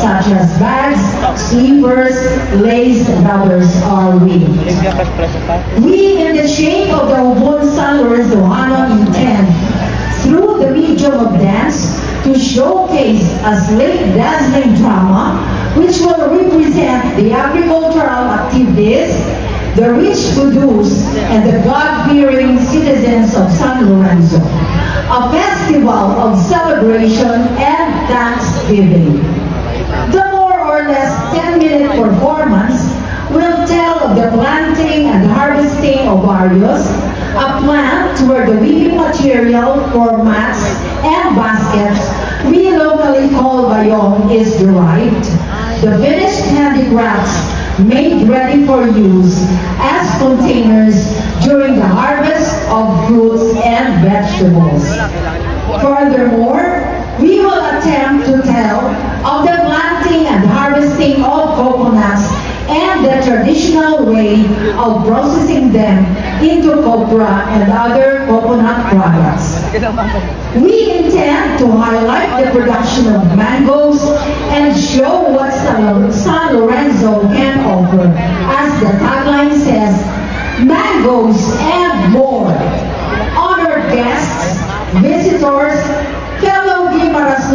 such as bags, sleepers, lace, and others are we. We in the shape of the Ubon San Lorenzo Hanon intend, through the medium of dance, to showcase a sleek, dazzling drama which will represent the agricultural activities, the rich produce, and the God-fearing citizens of San Lorenzo. A festival of celebration and thanksgiving. The more or less 10-minute performance will tell of the planting and harvesting of varios, a plant where the weaving material for mats and baskets we locally call bayong is derived, the finished handicrafts made ready for use as containers during the harvest of fruits and vegetables. Furthermore, we will attempt to tell of the planting and harvesting of coconuts and the traditional way of processing them into copra and other coconut products. We intend to highlight the production of mangoes and show what San Lorenzo can offer. As the tagline says, mangoes and more. Honored guests, visitors, fellow Guimaras